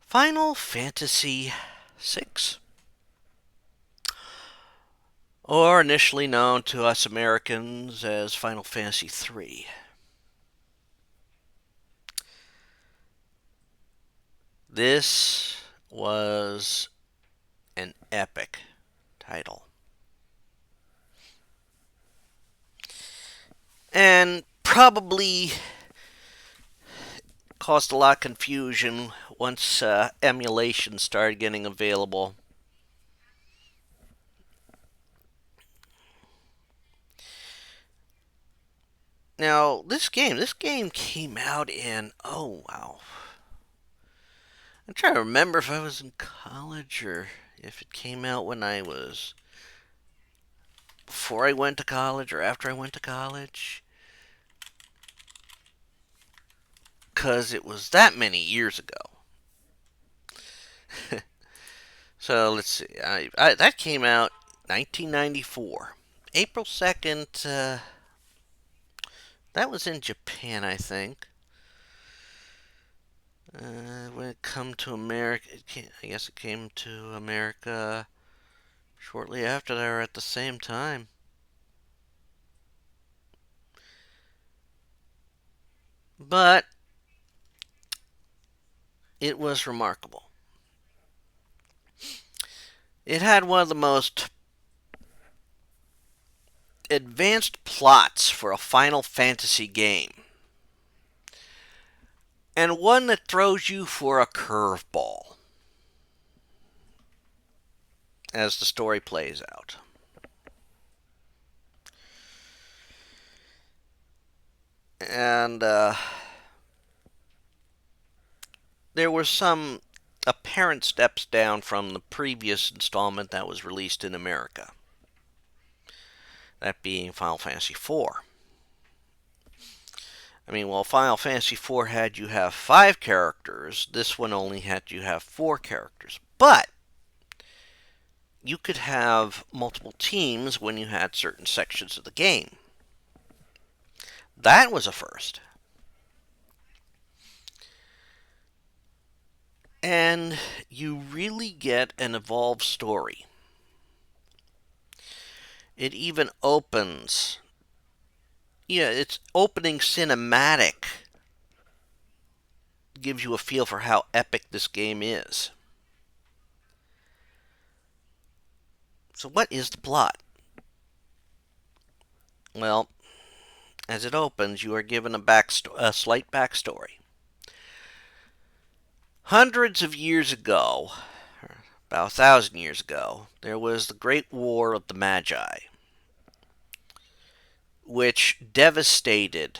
Final Fantasy VI, or initially known to us Americans as Final Fantasy III. This was an epic title, and probably caused a lot of confusion once emulation started getting available. Now, this game came out in, oh wow. I'm trying to remember if I was in college or if it came out when I was before I went to college or after I went to college. Because it was that many years ago. So let's see. That came out 1994. April 2nd, that was in Japan, I think. When it come to America, I guess it came to America shortly after that or at the same time. But it was remarkable. It had one of the most advanced plots for a Final Fantasy game, and one that throws you for a curveball as the story plays out. And there were some apparent steps down from the previous installment that was released in America, that being Final Fantasy IV. I mean, while Final Fantasy IV had you have 5 characters, this one only had you have 4 characters. But you could have multiple teams when you had certain sections of the game. That was a first. And you really get an evolved story. It even opens. Yeah, its opening cinematic gives you a feel for how epic this game is. So, what is the plot? Well, as it opens, you are given a slight backstory. Hundreds of years ago, about 1,000 years ago, there was the Great War of the Magi, which devastated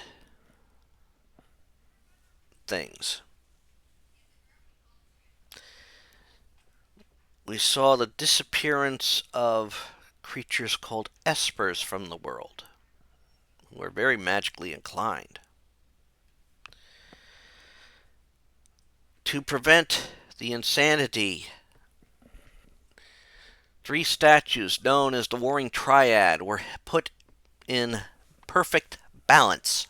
things. We saw the disappearance of creatures called espers from the world, who were very magically inclined. To prevent the insanity, 3 statues known as the Warring Triad were put in perfect balance.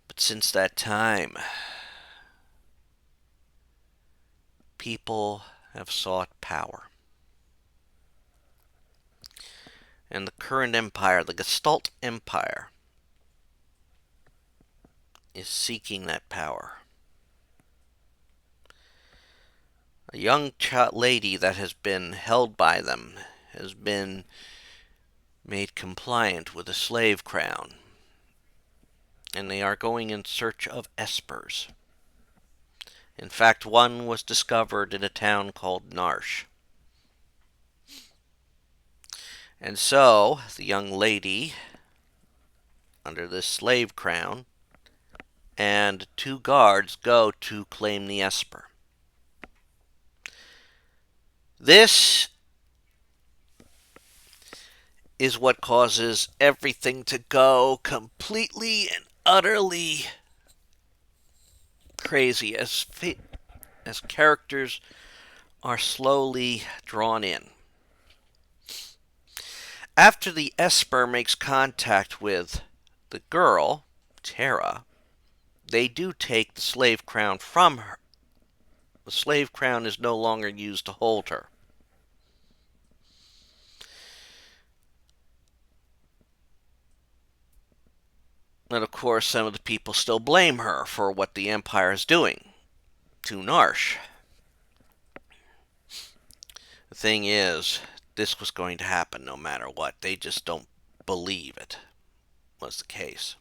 But since that time, people have sought power. And the current empire, the Gestalt Empire, is seeking that power. A young lady that has been held by them has been made compliant with a slave crown, and they are going in search of espers. In fact, one was discovered in a town called Narsh. And so, the young lady, under this slave crown, and 2 guards go to claim the esper. This is what causes everything to go completely and utterly crazy as characters are slowly drawn in. After the esper makes contact with the girl, Terra, they do take the slave crown from her. The slave crown is no longer used to hold her. And of course, some of the people still blame her for what the Empire is doing to Narsh. The thing is, this was going to happen no matter what. They just don't believe it was the case.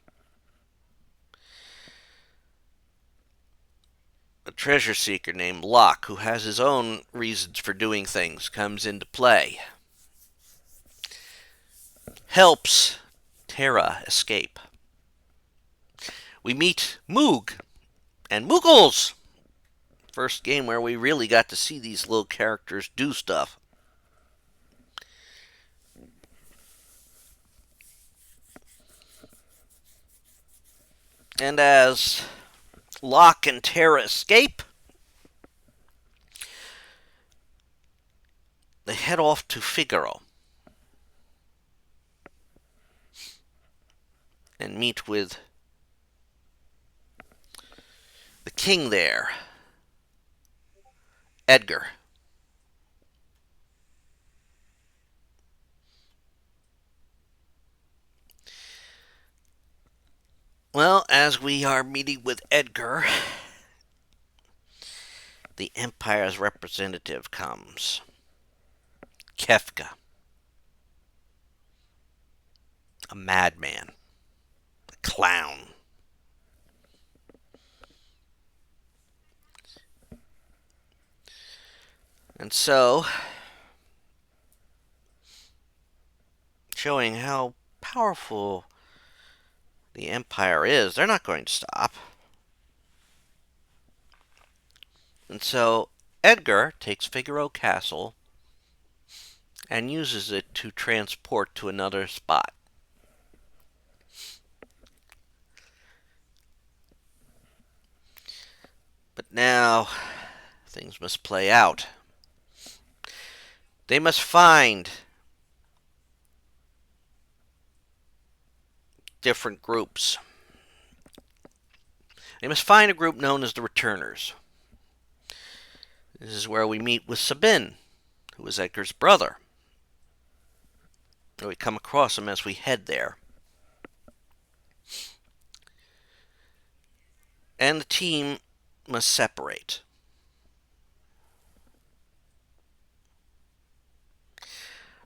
A treasure seeker named Locke, who has his own reasons for doing things, comes into play. Helps Terra escape. We meet Moog and Moogles. First game where we really got to see these little characters do stuff. And as Locke and Terra escape, they head off to Figaro and meet with the king there, Edgar. Well, as we are meeting with Edgar, the Empire's representative comes, Kefka, a madman, a clown. And so, showing how powerful the Empire is, they're not going to stop. And so, Edgar takes Figaro Castle and uses it to transport to another spot. But now, things must play out. They must find different groups. They must find a group known as the Returners. This is where we meet with Sabin, who is Edgar's brother. We come across him as we head there. And the team must separate.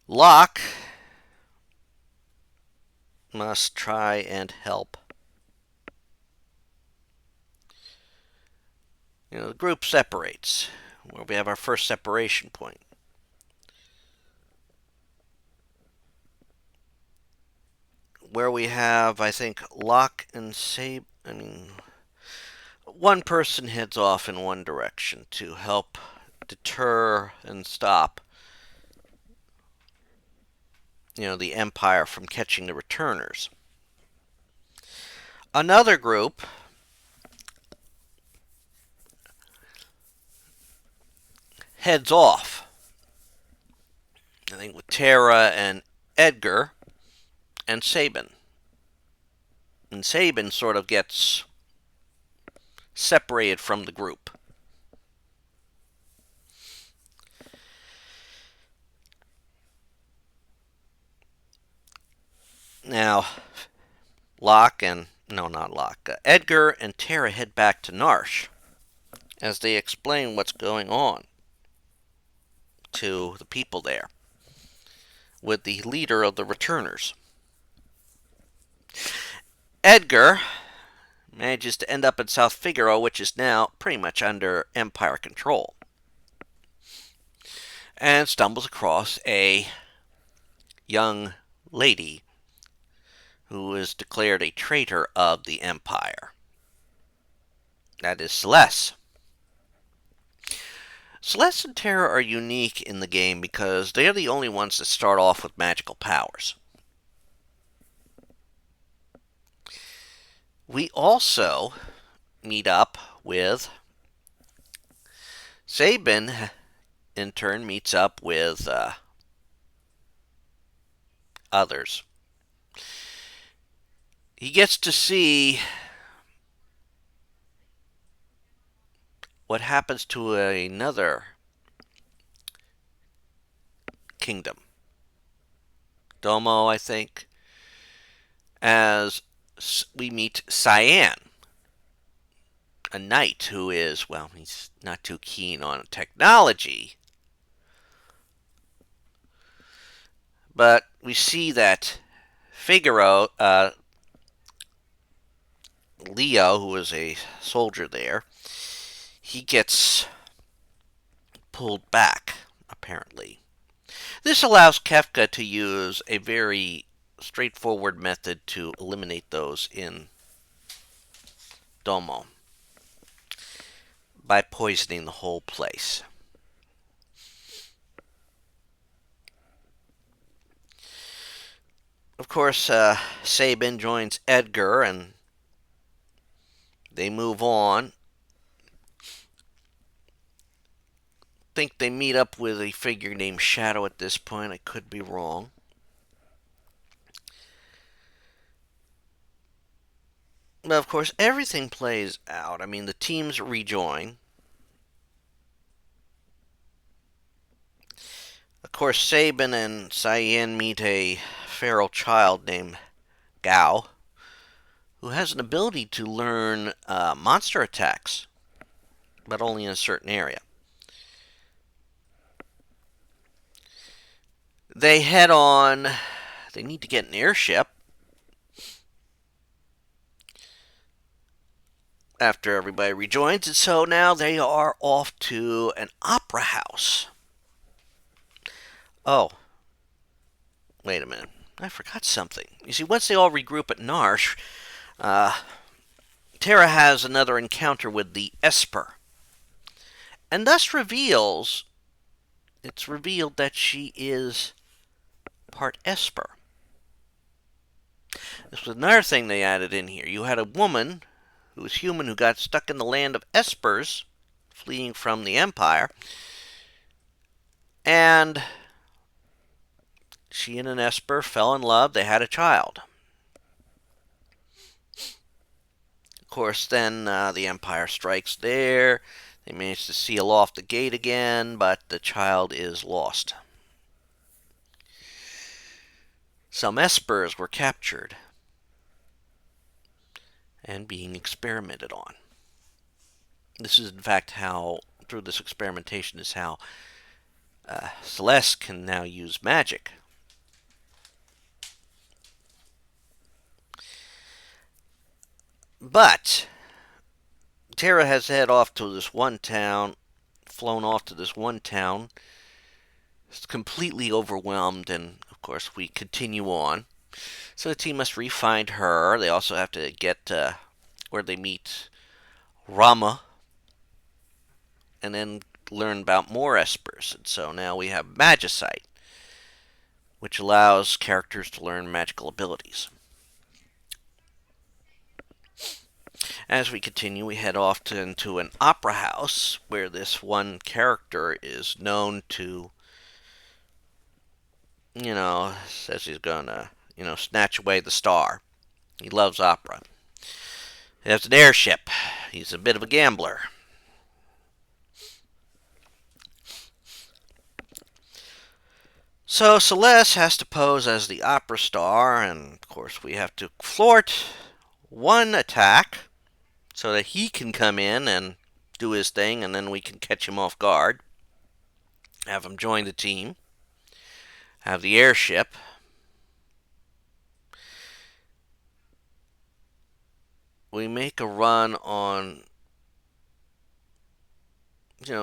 Locke must try and help. The group separates, where we have our first separation point. Where we have, I think, Locke and one person heads off in one direction to help deter and stop, the Empire from catching the Returners. Another group heads off, I think, with Terra and Edgar and Sabin. And Sabin sort of gets separated from the group. Now, Edgar and Terra head back to Narsh as they explain what's going on to the people there with the leader of the Returners. Edgar manages to end up in South Figaro, which is now pretty much under Empire control, and stumbles across a young lady who is declared a traitor of the Empire. That is Celeste. Celeste and Terra are unique in the game because they are the only ones that start off with magical powers. We also meet up with Sabin, in turn, meets up with others. He gets to see what happens to another kingdom, Domo, I think, as we meet Cyan, a knight who is, well, he's not too keen on technology, but we see that Figaro, Leo, who is a soldier there, he gets pulled back, apparently. This allows Kefka to use a very straightforward method to eliminate those in Domo by poisoning the whole place. Of course, Sabin joins Edgar and they move on. Think they meet up with a figure named Shadow at this point. I could be wrong. But of course, everything plays out. I mean, the teams rejoin. Of course, Sabin and Cyan meet a feral child named Gao, who has an ability to learn monster attacks, but only in a certain area. They head on. They need to get an airship after everybody rejoins, and so now they are off to an opera house. Oh, wait a minute. I forgot something. You see, once they all regroup at Narsh, Terra has another encounter with the Esper, and thus it's revealed that she is part Esper. This was another thing they added in here. You had a woman who was human who got stuck in the land of Espers, fleeing from the Empire, and she and an Esper fell in love. They had a child. Of course, then the Empire strikes there. They manage to seal off the gate again, but the child is lost. Some Espers were captured and being experimented on. This is, in fact, how, through this experimentation, is how Celeste can now use magic. But Terra has head off to this one town, flown off to this one town. It's completely overwhelmed, and of course we continue on. So the team must re-find her. They also have to get where they meet Rama, and then learn about more Espers. And so now we have Magicite, which allows characters to learn magical abilities. As we continue, we head off into an opera house where this one character is known to, says he's gonna, snatch away the star. He loves opera. He has an airship. He's a bit of a gambler. So Celeste has to pose as the opera star, and of course we have to thwart one attack so that he can come in and do his thing, and then we can catch him off guard, have him join the team, have the airship. We make a run on,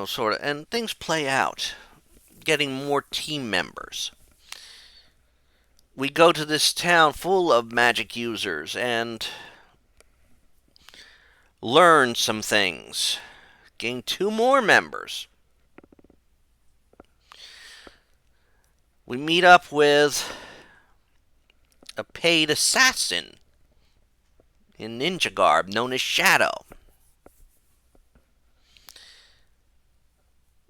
sort of, and things play out, getting more team members. We go to this town full of magic users and learn some things. Gain 2 more members. We meet up with a paid assassin in ninja garb known as Shadow.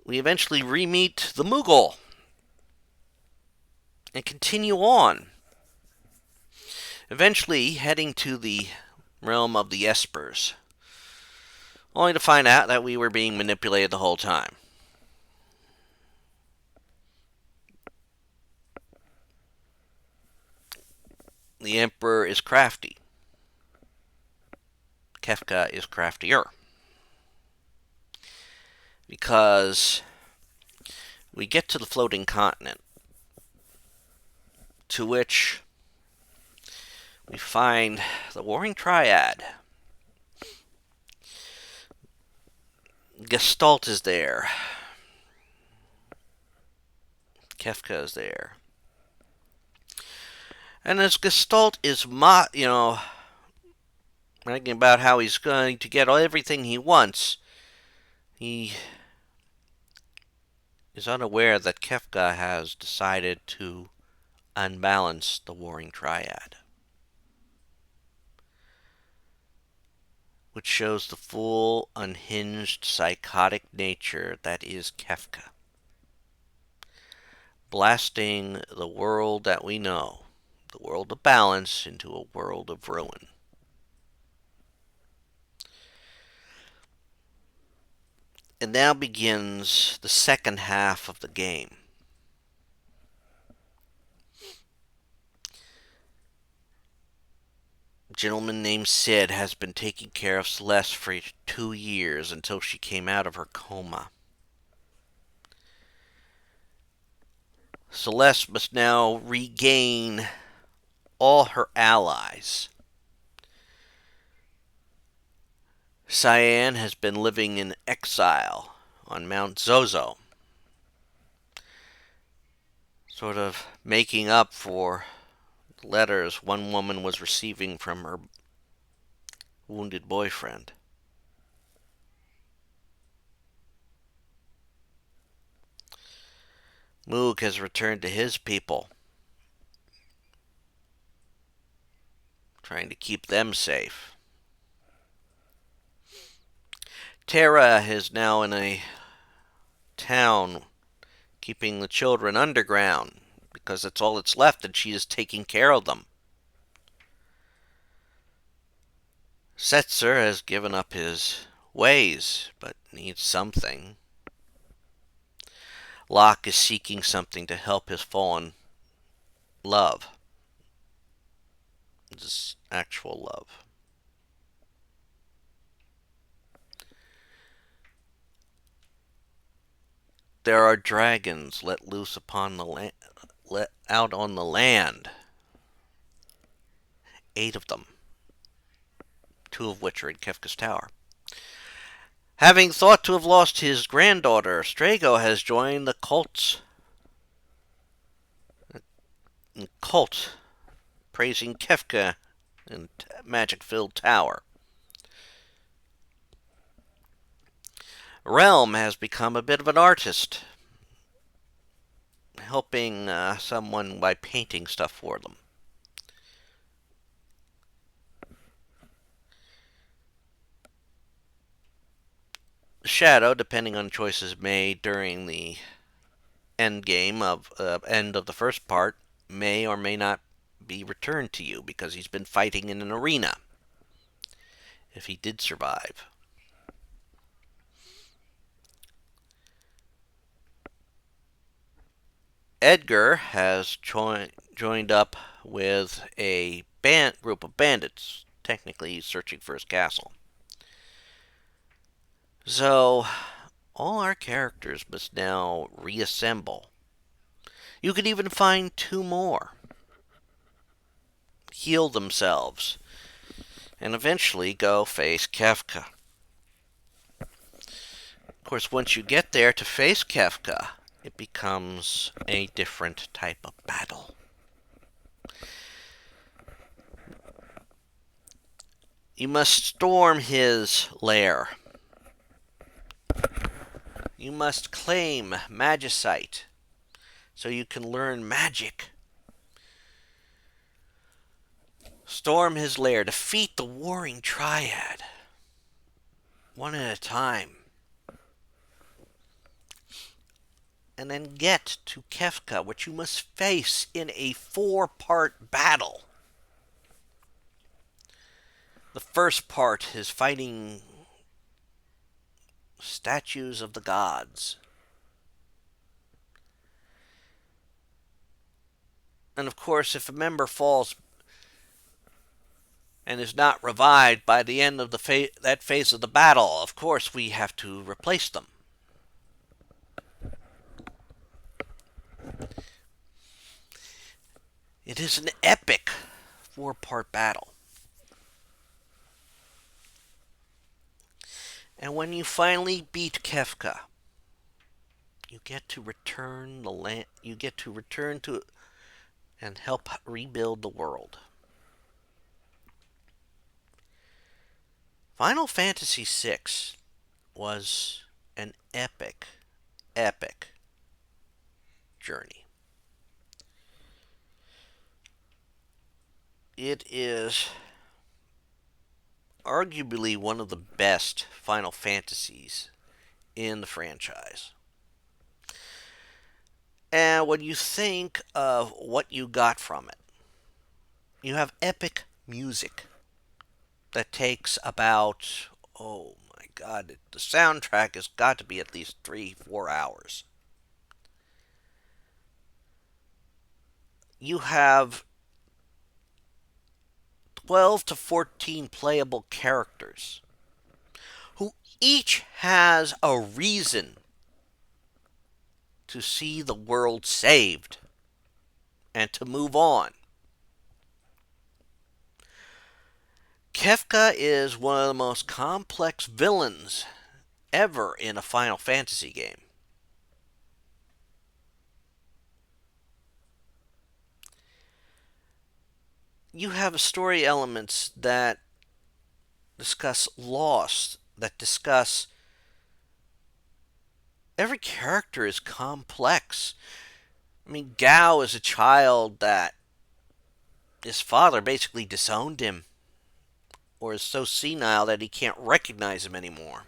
We eventually re-meet the Moogle and continue on, eventually heading to the realm of the Espers, only to find out that we were being manipulated the whole time. The Emperor is crafty. Kefka is craftier. Because we get to the floating continent, to which we find the Warring Triad. Gestalt is there. Kefka is there. And as Gestalt is, thinking about how he's going to get everything he wants, he is unaware that Kefka has decided to unbalance the Warring Triad, which shows the full, unhinged, psychotic nature that is Kefka, blasting the world that we know, the world of balance, into a world of ruin. And now begins the second half of the game. A gentleman named Sid has been taking care of Celeste for 2 years until she came out of her coma. Celeste must now regain all her allies. Cyan has been living in exile on Mount Zozo, sort of making up for letters one woman was receiving from her wounded boyfriend. Moog has returned to his people, trying to keep them safe. Terra is now in a town keeping the children underground because that's all that's left, and she is taking care of them. Setzer has given up his ways, but needs something. Locke is seeking something to help his fallen love. His actual love. There are dragons let loose upon the land, let out on the land. 8 of them, 2 of which are in Kefka's tower. Having thought to have lost his granddaughter, Strago has joined the cult praising Kefka in magic-filled tower. Realm has become a bit of an artist, helping someone by painting stuff for them. Shadow, depending on choices made during the end of the first part, may or may not be returned to you because he's been fighting in an arena, if he did survive. Edgar has joined up with a group of bandits, technically searching for his castle. So, all our characters must now reassemble. You could even find 2 more, heal themselves, and eventually go face Kefka. Of course, once you get there to face Kefka, it becomes a different type of battle. You must storm his lair. You must claim Magicite so you can learn magic. Storm his lair, defeat the Warring Triad, one at a time. And then get to Kefka, which you must face in a 4-part battle. The first part is fighting statues of the gods. And of course, if a member falls and is not revived by the end of that phase of the battle, of course we have to replace them. It is an epic four-part battle. And when you finally beat Kefka, you get to return the land. You get to return to and help rebuild the world. Final Fantasy VI was an epic, epic journey. It is arguably one of the best Final Fantasies in the franchise. And when you think of what you got from it, you have epic music that takes about, oh my god, the soundtrack has got to be at least 3-4 hours. You have 12 to 14 playable characters who each has a reason to see the world saved and to move on. Kefka is one of the most complex villains ever in a Final Fantasy game. You have story elements that discuss loss, that discuss every character is complex. I mean, Gao is a child that his father basically disowned him or is so senile that he can't recognize him anymore.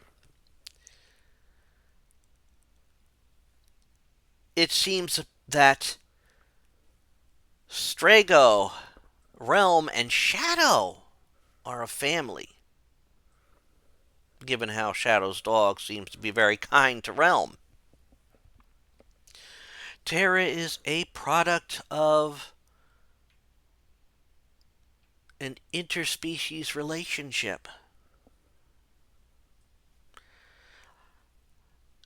It seems that Strago, Realm, and Shadow are a family, given how Shadow's dog seems to be very kind to Realm. Terra is a product of an interspecies relationship.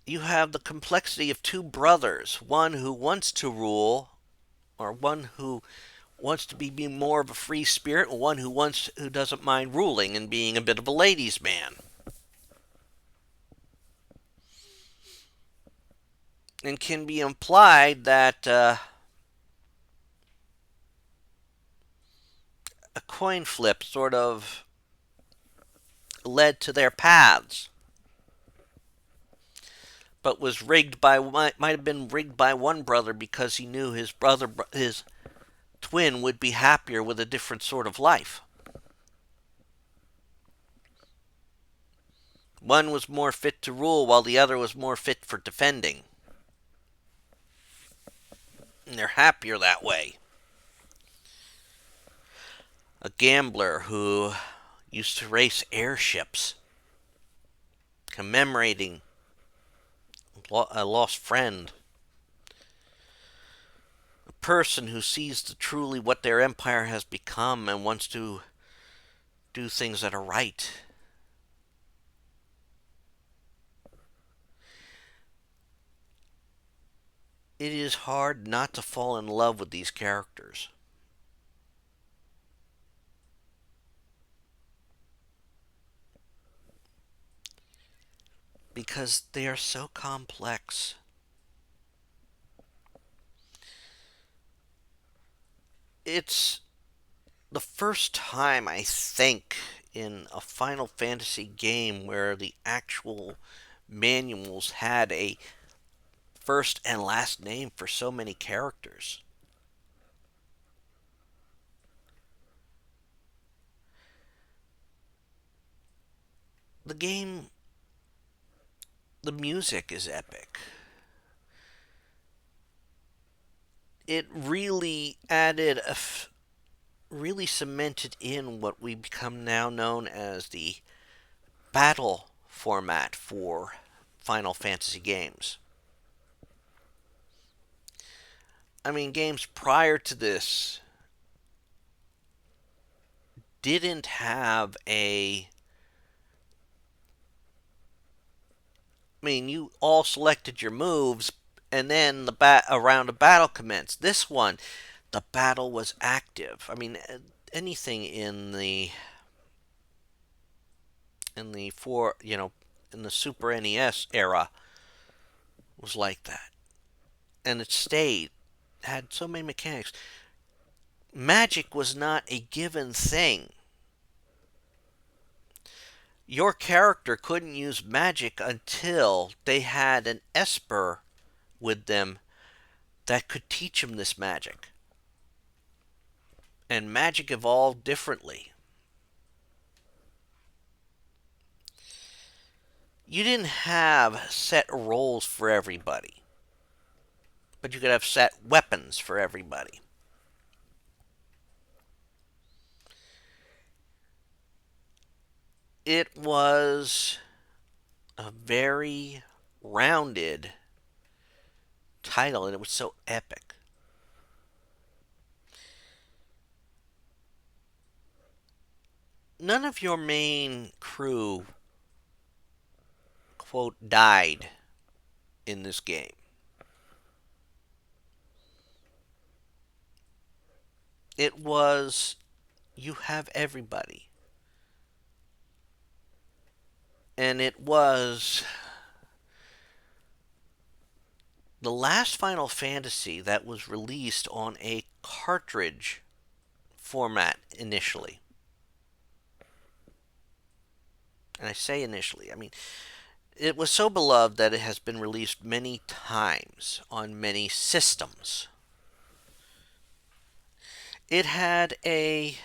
You have the complexity of two brothers, one who wants to rule, or one who wants to be more of a free spirit, and one who doesn't mind ruling and being a bit of a ladies' man. And can be implied that a coin flip sort of led to their paths, but was rigged by might have been rigged by one brother because he knew his twin would be happier with a different sort of life. One was more fit to rule while the other was more fit for defending. And they're happier that way. A gambler who used to race airships, commemorating a lost friend. A person who sees truly what their empire has become and wants to do things that are right. It is hard not to fall in love with these characters. Because they are so complex. It's the first time, I think, in a Final Fantasy game where the actual manuals had a first and last name for so many characters. The game, the music is epic. It really really cemented in what we become now known as the battle format for Final Fantasy games. I mean, games prior to this didn't have a. I mean, you all selected your moves, and then a round of battle commenced. This one, the battle was active. I mean, anything in the in the Super NES era was like that, and it stayed. Had so many mechanics. Magic was not a given thing. Your character couldn't use magic until they had an Esper with them that could teach him this magic. And magic evolved differently. You didn't have set roles for everybody, but you could have set weapons for everybody. It was a very rounded title, and it was so epic. None of your main crew, quote, died in this game. It was, you have everybody. And it was the last Final Fantasy that was released on a cartridge format initially. And I say initially, I mean, it was so beloved that it has been released many times on many systems. It had a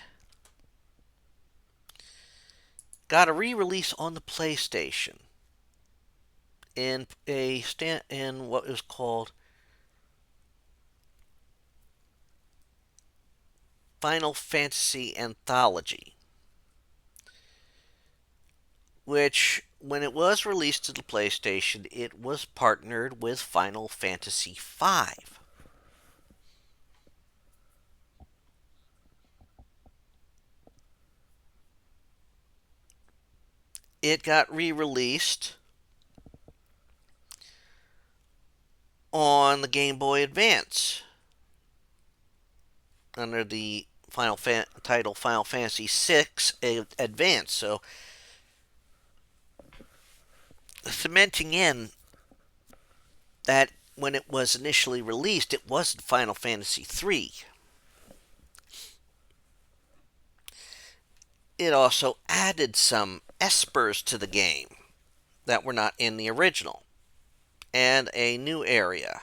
got a re-release on the PlayStation in what was called Final Fantasy Anthology, which when it was released to the PlayStation, it was partnered with Final Fantasy V. It got re-released on the Game Boy Advance under the title Final Fantasy VI Advance. So, cementing in that when it was initially released, it wasn't Final Fantasy III. It also added some espers to the game that were not in the original, and a new area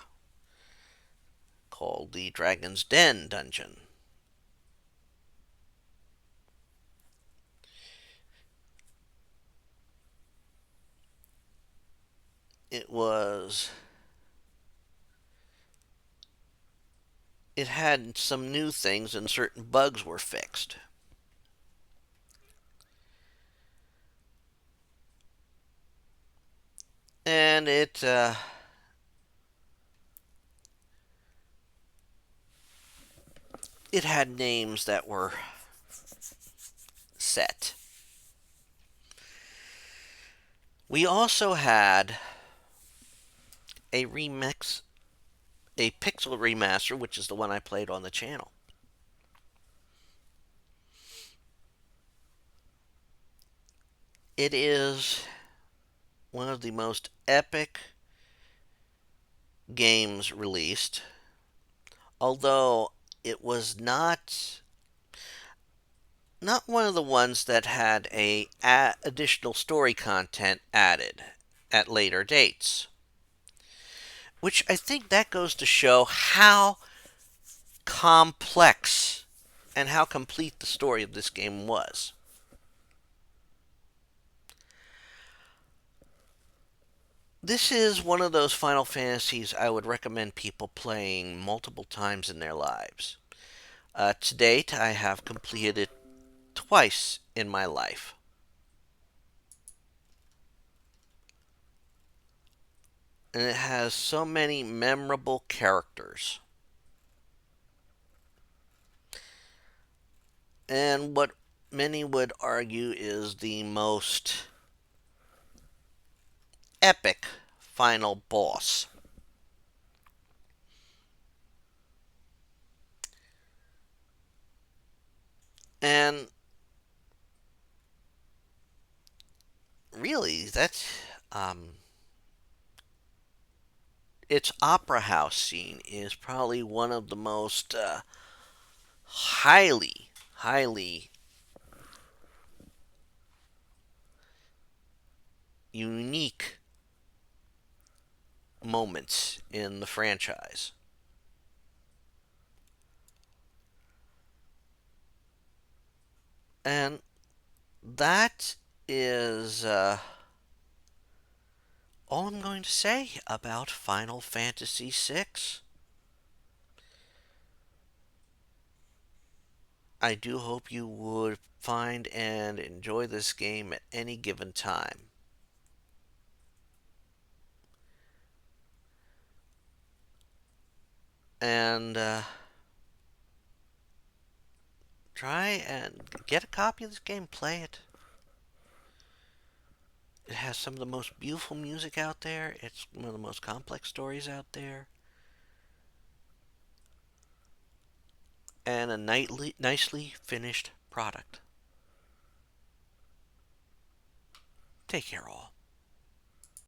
called the Dragon's Den dungeon. It was. It had some new things, and certain bugs were fixed. And it had names that were set. We also had a remix, a pixel remaster, which is the one I played on the channel. It is one of the most epic games released, although it was not one of the ones that had additional story content added at later dates. Which I think that goes to show how complex and how complete the story of this game was. This is one of those Final Fantasies I would recommend people playing multiple times in their lives. To date, I have completed it twice in my life. and it has so many memorable characters. And what many would argue is the most epic final boss. And really, that's its opera house scene is probably one of the most highly unique moments in the franchise. And that is all I'm going to say about Final Fantasy VI. I do hope you would find and enjoy this game at any given time. And try and get a copy of this game, play it. It has some of the most beautiful music out there. It's one of the most complex stories out there. And a nicely finished product. Take care, all.